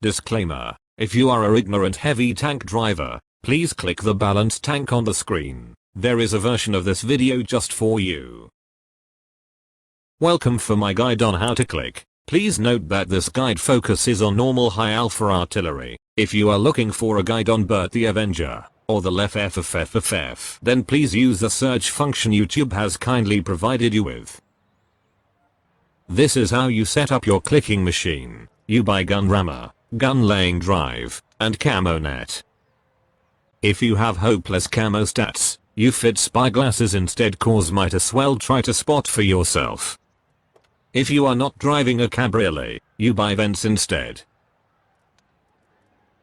Disclaimer: if you are a ignorant heavy tank driver, please click the balanced tank on the screen. There is a version of this video just for you. Welcome for my guide on how to click. Please note that this guide focuses on normal high alpha artillery. If you are looking for a guide on Bert the Avenger, or the LEFFFFFF, then please use the search function YouTube has kindly provided you with. This is how you set up your clicking machine. You buy gun rammer, gun laying drive, and camo net. If you have hopeless camo stats, you fit spyglasses instead, cause might as well try to spot for yourself. If you are not driving a cabriolet, you buy vents instead.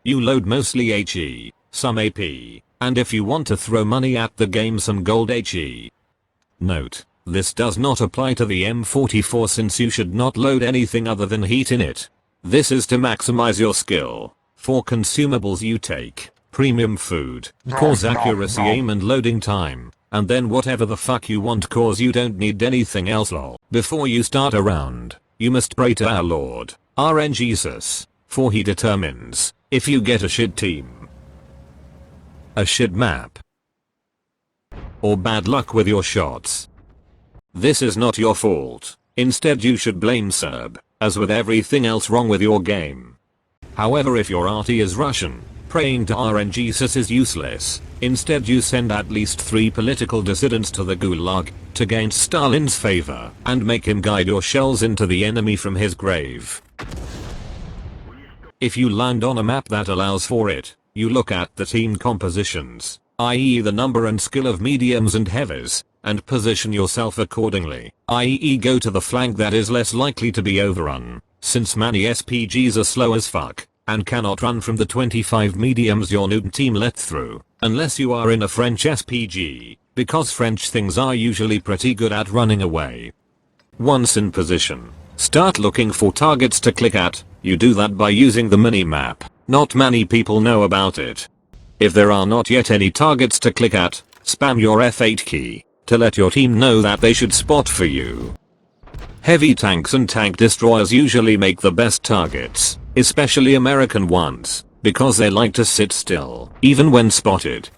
You load mostly HE, some AP, and if you want to throw money at the game, some gold HE. Note: this does not apply to the M44 since you should not load anything other than heat in it. This is to maximize your skill. For consumables you take premium food, cause accuracy, aim and loading time, and then whatever the fuck you want, cause you don't need anything else lol. Before you start a round, you must pray to our Lord, RN Jesus, for he determines if you get a shit team, a shit map, or bad luck with your shots. This is not your fault. Instead you should blame Serb, as with everything else wrong with your game. However, if your RT is Russian, praying to RN Jesus is useless. Instead you send at least 3 political dissidents to the gulag to gain Stalin's favor and make him guide your shells into the enemy from his grave. If you land on a map that allows for it, you look at the team compositions, i.e. the number and skill of mediums and heavies, and position yourself accordingly, i.e. go to the flank that is less likely to be overrun, since many SPGs are slow as fuck and cannot run from the 25 mediums your noob team let through, unless you are in a French SPG, because French things are usually pretty good at running away. Once in position, start looking for targets to click at. You do that by using the mini-map. Not many people know about it. If there are not yet any targets to click at, spam your F8 key to let your team know that they should spot for you. Heavy tanks and tank destroyers usually make the best targets, especially American ones, because they like to sit still, even when spotted.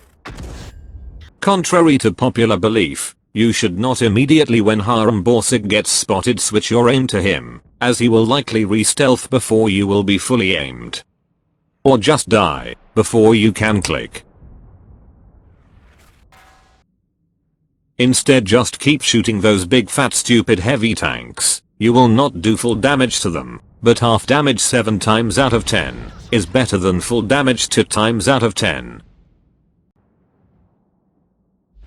Contrary to popular belief, you should not immediately when Harem Borsig gets spotted switch your aim to him, as he will likely re-stealth before you will be fully aimed. Or just die before you can click. Instead just keep shooting those big fat stupid heavy tanks. You will not do full damage to them, but half damage 7 times out of 10 is better than full damage 2 times out of 10.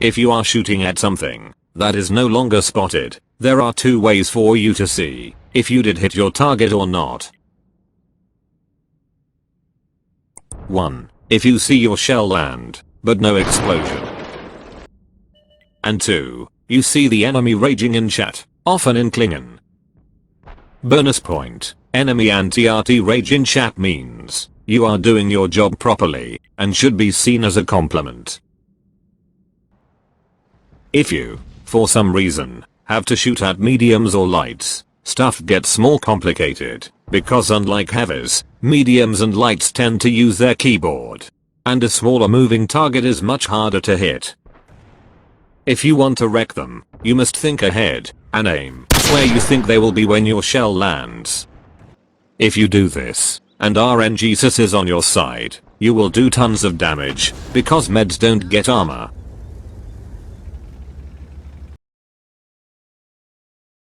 If you are shooting at something that is no longer spotted, there are 2 ways for you to see if you did hit your target or not. 1. If you see your shell land, but no explosion. And 2. You see the enemy raging in chat, often in Klingon. Bonus point: enemy anti-RT rage in chat means you are doing your job properly and should be seen as a compliment. If you, for some reason, have to shoot at mediums or lights, stuff gets more complicated, because unlike heavies, mediums and lights tend to use their keyboard, and a smaller moving target is much harder to hit. If you want to wreck them, you must think ahead and aim where you think they will be when your shell lands. If you do this, and RN Jesus is on your side, you will do tons of damage, because meds don't get armor.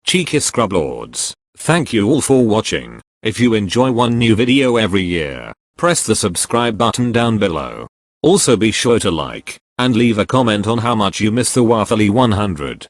Cheeky scrub lords, thank you all for watching. If you enjoy one new video every year, press the subscribe button down below. Also be sure to like and leave a comment on how much you miss the Waffly 100.